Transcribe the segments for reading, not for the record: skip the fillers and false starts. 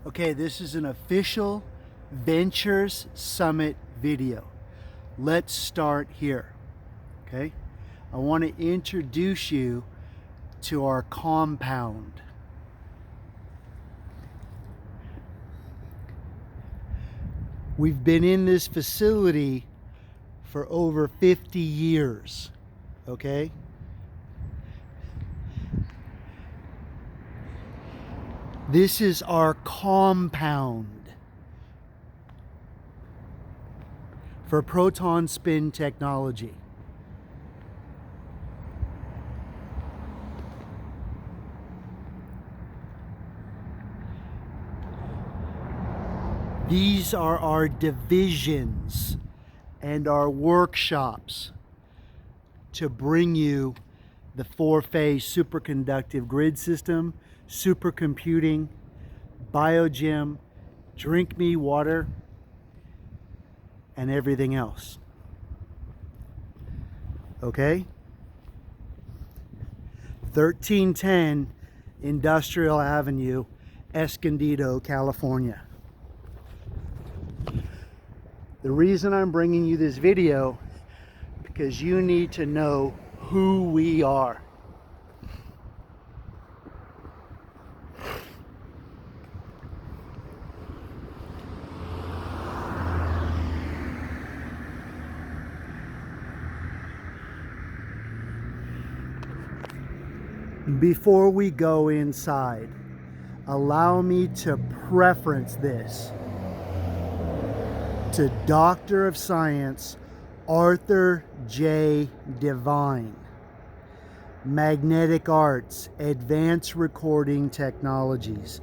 Okay, this is an official Ventures Summit video. Let's start here, okay? I want to introduce you to our compound. We've been in this facility for over 50 years, okay? This is our compound for proton spin technology. These are our divisions and our workshops to bring you the four-phase superconductive grid system, supercomputing, biogym, drink me water, and everything else. Okay? 1310 Industrial Avenue, Escondido, California. The reason I'm bringing you this video, because you need to know who we are. Before we go inside, allow me to preference this to Doctor of Science Arthur J. Devine, Magnetic Arts, Advanced Recording Technologies,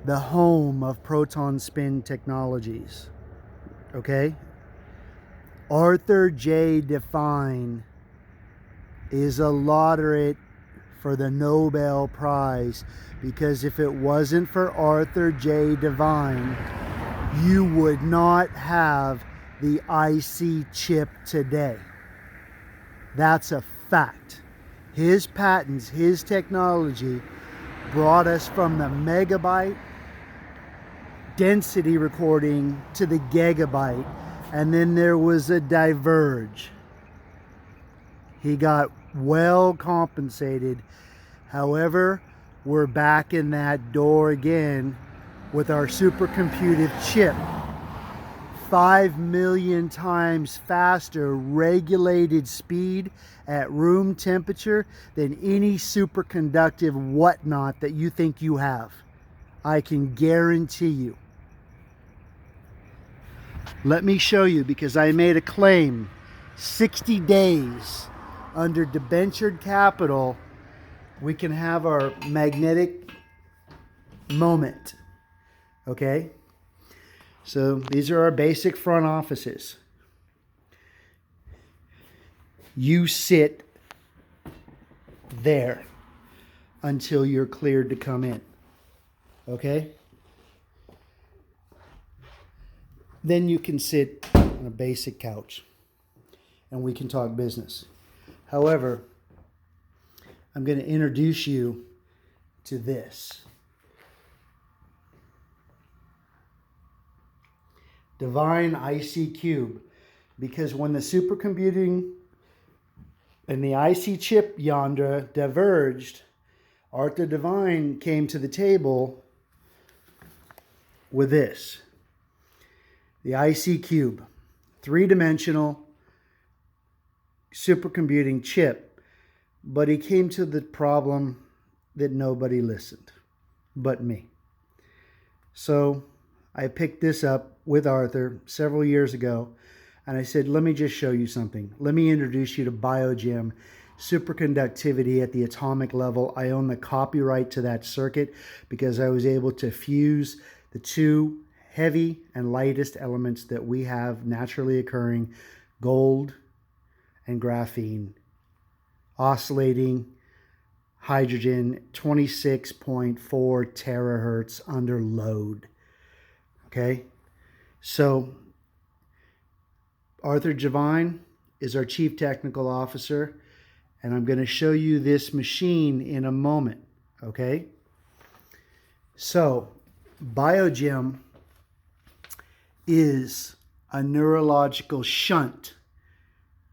the home of proton spin technologies. Okay? Arthur J. Devine is a laureate for the Nobel Prize, because if it wasn't for Arthur J. Devine, you would not have the IC chip today. That's a fact. His patents, his technology brought us from the megabyte density recording to the gigabyte, and then there was a diverge. He got well compensated. However, we're back in that door again with our supercomputed chip. 5 million times faster regulated speed at room temperature than any superconductive whatnot that you think you have. I can guarantee you. Let me show you, because I made a claim. 60 days under debentured capital, we can have our magnetic moment. Okay? So these are our basic front offices. You sit there until you're cleared to come in. Okay? Then you can sit on a basic couch and we can talk business. However, I'm going to introduce you to this. Devine IC Cube. Because when the supercomputing and the IC chip yonder diverged, Arthur Devine came to the table with this. The IC Cube. Three-dimensional supercomputing chip. But he came to the problem that nobody listened but me. So I picked this up with Arthur several years ago, and I said, let me just show you something. Let me introduce you to biogym, superconductivity at the atomic level. I own the copyright to that circuit because I was able to fuse the two heavy and lightest elements that we have naturally occurring, gold and graphene, oscillating hydrogen 26.4 terahertz under load. Okay? So Arthur Devine is our Chief Technical Officer, and I'm going to show you this machine in a moment. Okay? So BioGem is a neurological shunt.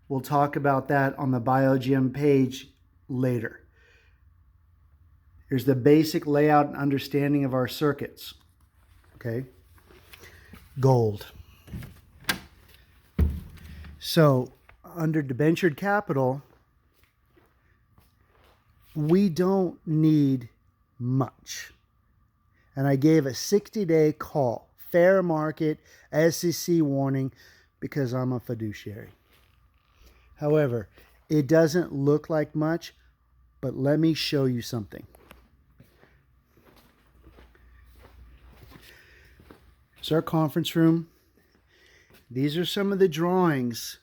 We'll talk about that on the BioGem page later. Here's the basic layout and understanding of our circuits. Okay. Gold. So under debentured capital, we don't need much. And I gave a 60-day call, fair market, SEC warning, because I'm a fiduciary. However, it doesn't look like much, but let me show you something. It's our conference room. These are some of the drawings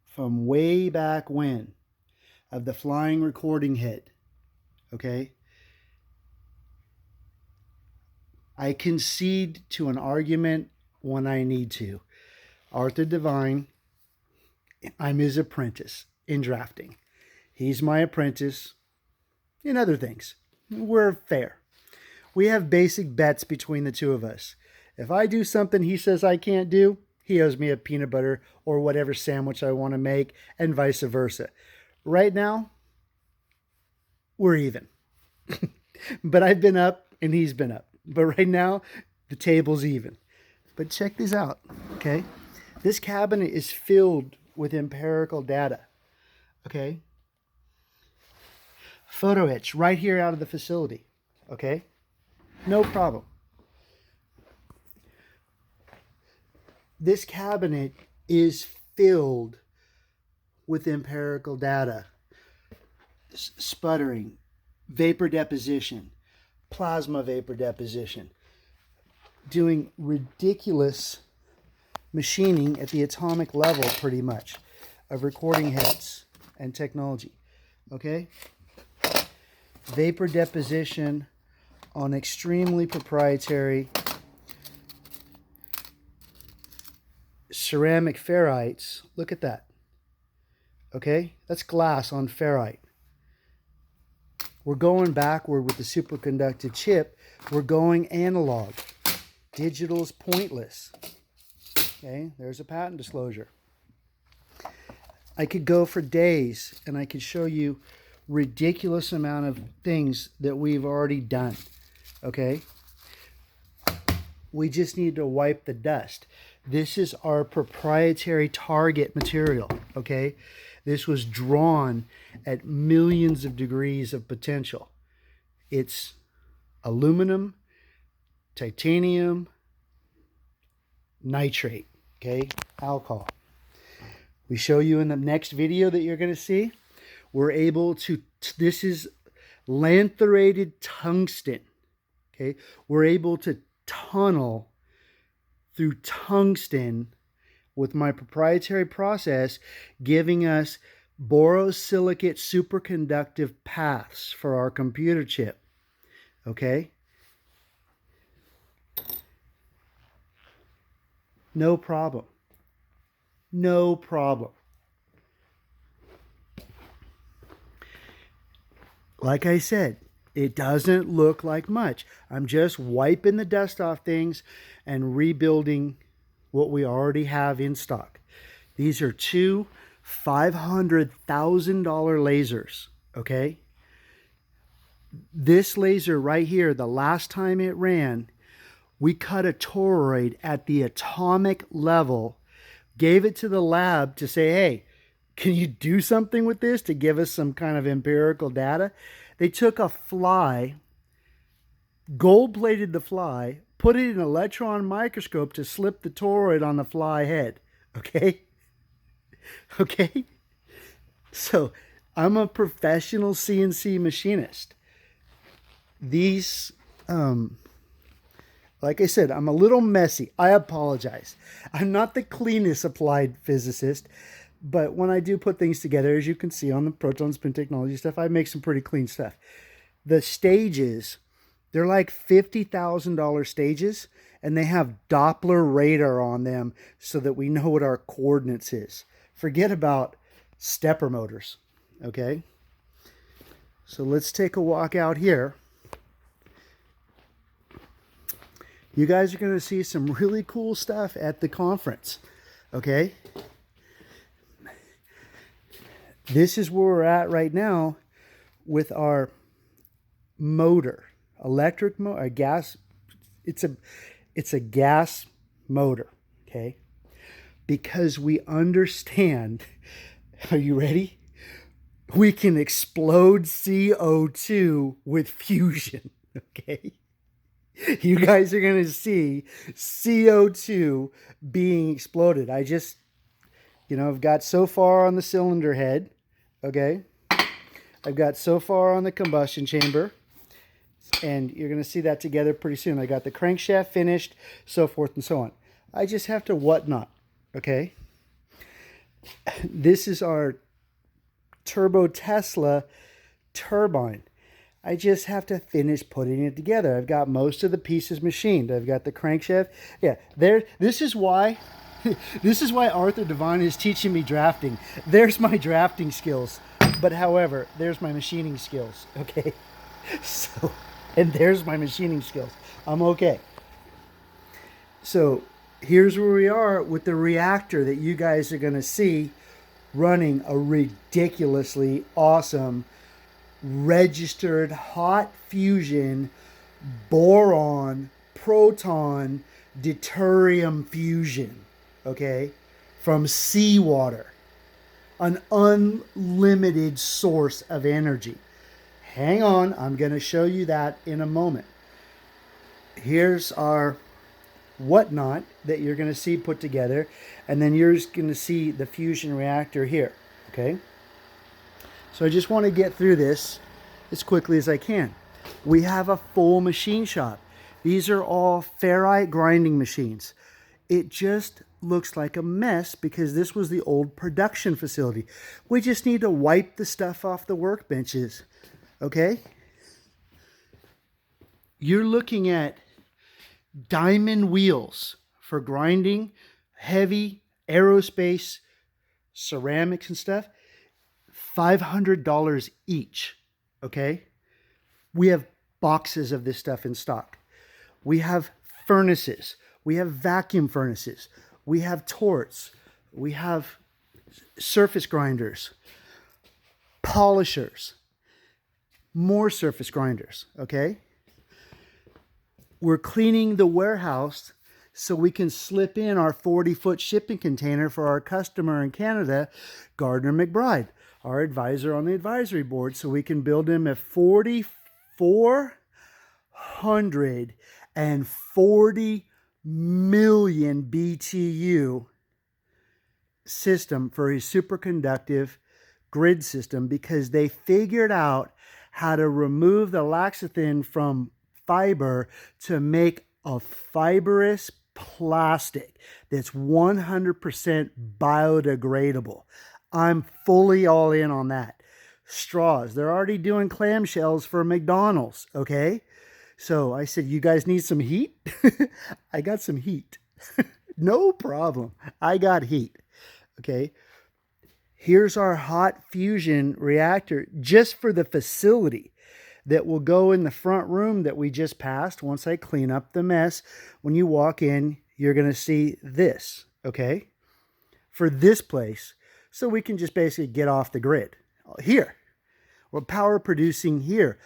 from way back when of the flying recording head. Okay? I concede to an argument when I need to. Arthur Devine, I'm his apprentice in drafting. He's my apprentice in other things. We're fair. We have basic bets between the two of us. If I do something he says I can't do, he owes me a peanut butter or whatever sandwich I want to make, and vice versa. Right now, we're even. But I've been up and he's been up. But right now, the table's even. But check this out, okay? This cabinet is filled with empirical data, okay? Photo etch right here out of the facility, okay? No problem. This cabinet is filled with empirical data. Sputtering, vapor deposition, plasma vapor deposition, doing ridiculous machining at the atomic level, pretty much, of recording heads and technology. Okay? Vapor deposition on extremely proprietary ceramic ferrites. Look at that. Okay? That's glass on ferrite. We're going backward with the superconductive chip. We're going analog. Digital is pointless. Okay, there's a patent disclosure. I could go for days and I could show you ridiculous amount of things that we've already done. Okay? We just need to wipe the dust. This is our proprietary target material. Okay? This was drawn at millions of degrees of potential. It's aluminum, titanium, nitrate, okay, alcohol. We show you in the next video that you're going to see, we're able to, this is lantherated tungsten, okay? We're able to tunnel through tungsten with my proprietary process, giving us borosilicate superconductive paths for our computer chip. Okay? No problem. No problem. Like I said, it doesn't look like much. I'm just wiping the dust off things and rebuilding what we already have in stock. These are two $500,000 lasers, okay? This laser right here, the last time it ran, we cut a toroid at the atomic level, gave it to the lab to say, hey, can you do something with this to give us some kind of empirical data? They took a fly, gold-plated the fly, put it in an electron microscope to slip the toroid on the fly head. Okay? Okay? So, I'm a professional CNC machinist. These, like I said, I'm a little messy. I apologize. I'm not the cleanest applied physicist, but when I do put things together, as you can see on the proton spin technology stuff, I make some pretty clean stuff. The stages, they're like $50,000 stages, and they have Doppler radar on them so that we know what our coordinates is. Forget about stepper motors, okay? So let's take a walk out here. You guys are going to see some really cool stuff at the conference. Okay? This is where we're at right now with our motor. Electric motor, gas. It's a gas motor. Okay? Because we understand, are you ready? We can explode CO2 with fusion. Okay? You guys are going to see CO2 being exploded. I've got so far on the cylinder head. Okay? I've got so far on the combustion chamber. And you're going to see that together pretty soon. I got the crankshaft finished, so forth and so on. I just have to whatnot. Okay? This is our Turbo Tesla turbine. I just have to finish putting it together. I've got most of the pieces machined. I've got the crankshaft. Yeah, there. This is why Arthur Devine is teaching me drafting. There's my drafting skills. But however, there's my machining skills. Okay? And there's my machining skills. I'm okay. So here's where we are with the reactor that you guys are going to see running a ridiculously awesome registered hot fusion boron proton deuterium fusion, okay, from seawater, an unlimited source of energy. Hang on, I'm going to show you that in a moment. Here's our whatnot that you're going to see put together, and then you're going to see the fusion reactor here, okay? So I just want to get through this as quickly as I can. We have a full machine shop. These are all ferrite grinding machines. It just looks like a mess because this was the old production facility. We just need to wipe the stuff off the workbenches, okay? You're looking at diamond wheels for grinding heavy aerospace ceramics and stuff. $500 each, okay? We have boxes of this stuff in stock. We have furnaces. We have vacuum furnaces. We have torts. We have surface grinders, polishers, more surface grinders, okay? We're cleaning the warehouse so we can slip in our 40-foot shipping container for our customer in Canada, Gardner McBride, our advisor on the advisory board, so we can build him a 4,440 million BTU system for his superconductive grid system, because they figured out how to remove the laxathin from fiber to make a fibrous plastic that's 100% biodegradable. I'm fully all in on that. Straws. They're already doing clamshells for McDonald's, okay? So I said, you guys need some heat? I got some heat. No problem. I got heat, okay? Here's our hot fusion reactor just for the facility that will go in the front room that we just passed. Once I clean up the mess, when you walk in, you're going to see this, okay? For this place, so we can just basically get off the grid. Here, we're power producing here.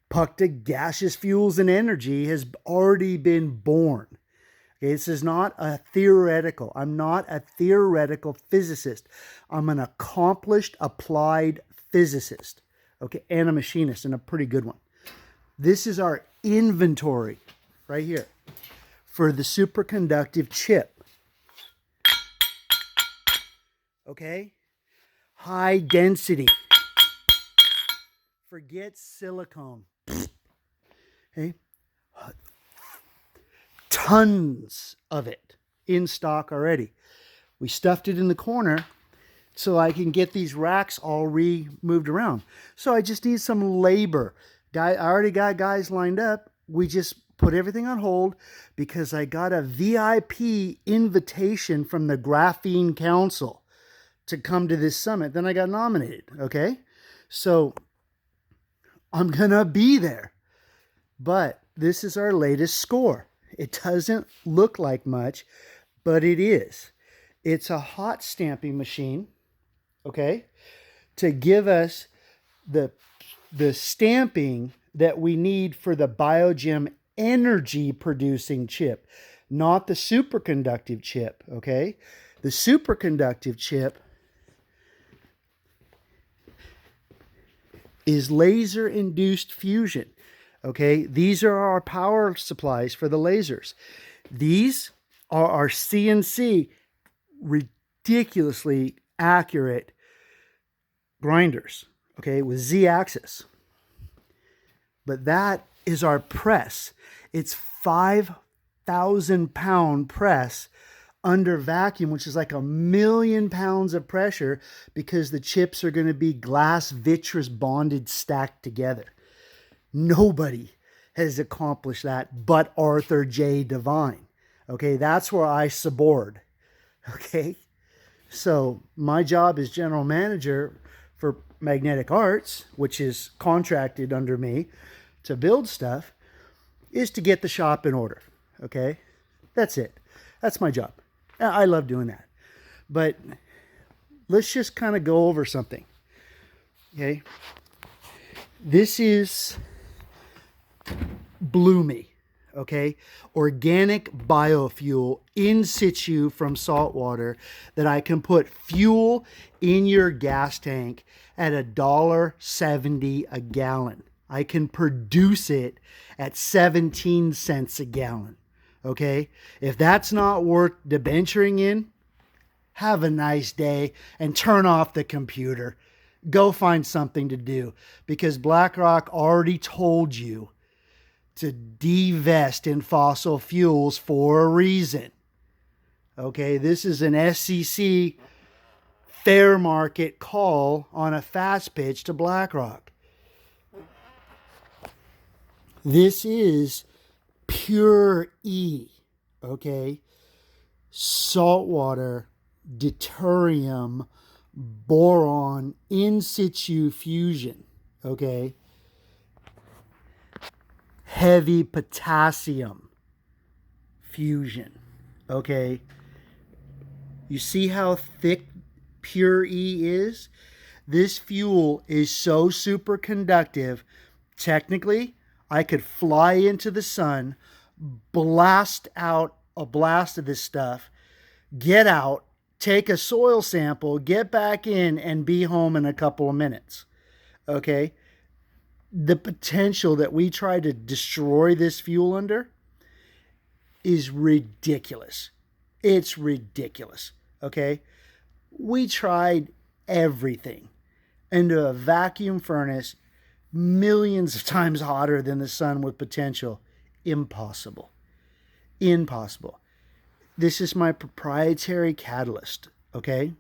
Puck to gaseous fuels and energy has already been born. Okay, this is not a theoretical. I'm not a theoretical physicist. I'm an accomplished applied physicist. Okay, and a machinist, and a pretty good one. This is our inventory right here for the superconductive chip. Okay? High density. Forget silicone. Okay? Tons of it in stock already. We stuffed it in the corner so I can get these racks all moved around. So I just need some labor. I already got guys lined up. We just put everything on hold because I got a VIP invitation from the Graphene Council to come to this summit. Then I got nominated, okay? So I'm gonna be there. But this is our latest score. It doesn't look like much, but it is. It's a hot stamping machine, okay, to give us the stamping that we need for the BioGem energy producing chip, not the superconductive chip, okay? The superconductive chip is laser induced fusion, okay? These are our power supplies for the lasers. These are our CNC ridiculously accurate grinders, okay, with Z-axis. But that is our press. It's 5,000 pound press under vacuum, which is like 1,000,000 pounds of pressure, because the chips are going to be glass vitreous bonded stacked together. Nobody has accomplished that but Arthur J. Devine. Okay, that's where I subord. Okay, so my job as general manager for Magnetic Arts, which is contracted under me to build stuff, is to get the shop in order. Okay, that's it. That's my job. I love doing that. But let's just kind of go over something. Okay, this is Bloomy. Okay, organic biofuel in situ from salt water that I can put fuel in your gas tank at $1.70 a gallon. I can produce it at 17 cents a gallon. Okay, if that's not worth debenturing in, have a nice day and turn off the computer. Go find something to do, because BlackRock already told you to divest in fossil fuels for a reason. Okay, this is an SEC fair market call on a fast pitch to BlackRock. This is pure E, okay? Saltwater, deuterium, boron, in situ fusion, okay? Heavy potassium fusion, okay? You see how thick pure E is? This fuel is so superconductive, technically, I could fly into the sun, blast out a blast of this stuff, get out, take a soil sample, get back in, and be home in a couple of minutes, okay? The potential that we try to destroy this fuel under is ridiculous. It's ridiculous, okay? We tried everything into a vacuum furnace millions of times hotter than the sun with potential. Impossible. Impossible. This is my proprietary catalyst, okay?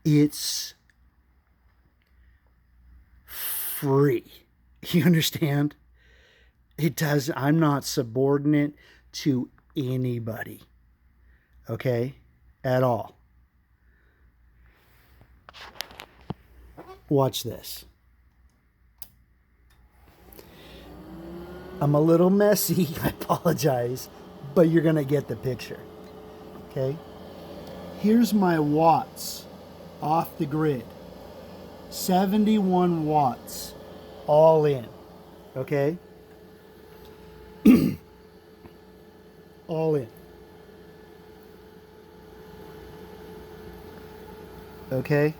It's free. You understand? It does. I'm not subordinate to anybody, okay, at all. Watch this. I'm a little messy, I apologize, but you're going to get the picture, okay? Here's my watts off the grid. 71 watts all in, okay? All in. Okay?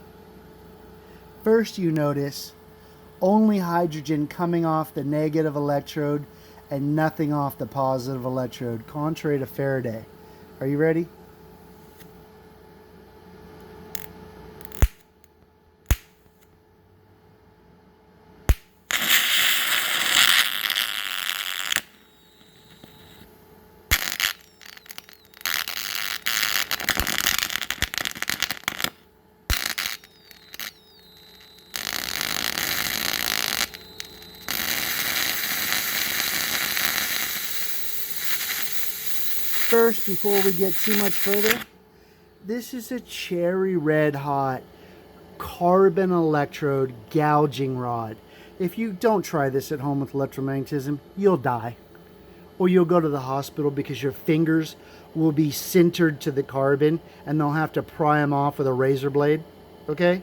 First, you notice only hydrogen coming off the negative electrode and nothing off the positive electrode, contrary to Faraday. Are you ready? First, before we get too much further, this is a cherry red hot carbon electrode gouging rod. If you don't try this at home with electromagnetism, you'll die. Or you'll go to the hospital because your fingers will be sintered to the carbon and they'll have to pry them off with a razor blade. Okay?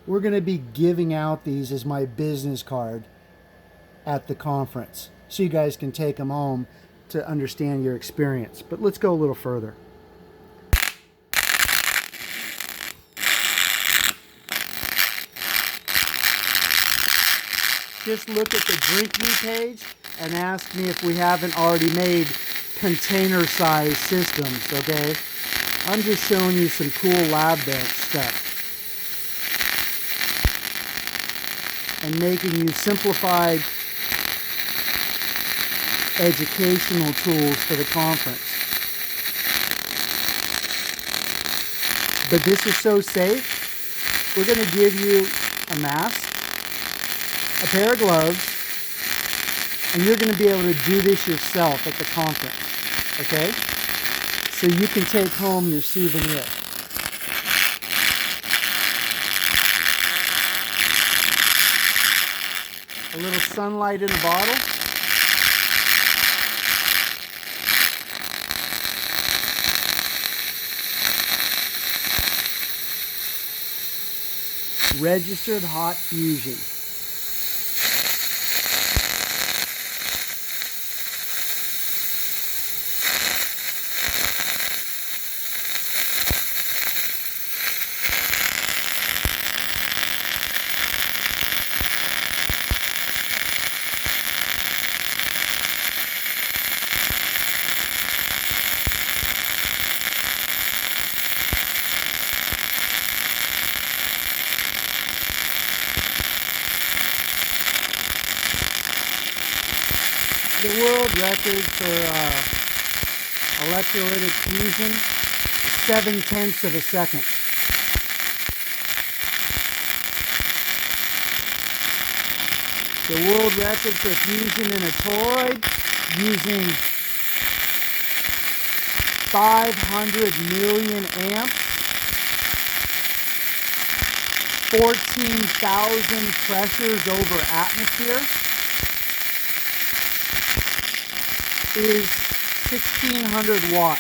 We're going to be giving out these as my business card at the conference, so you guys can take them home to understand your experience. But let's go a little further. Just look at the Drink Me page and ask me if we haven't already made container-sized systems, okay? I'm just showing you some cool lab bench stuff and making you simplified educational tools for the conference. But this is so safe. We're going to give you a mask, a pair of gloves, and you're going to be able to do this yourself at the conference, okay? So you can take home your souvenir. A little sunlight in a bottle. Registered hot fusion. The world record for electrolytic fusion is 0.7 of a second. The world record for fusion in a toroid using 500 million amps, 14,000 pressures over atmosphere, is 1,600 watts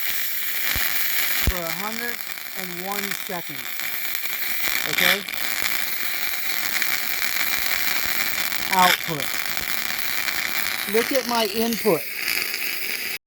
for 101 seconds. Okay? Output. Look at my input.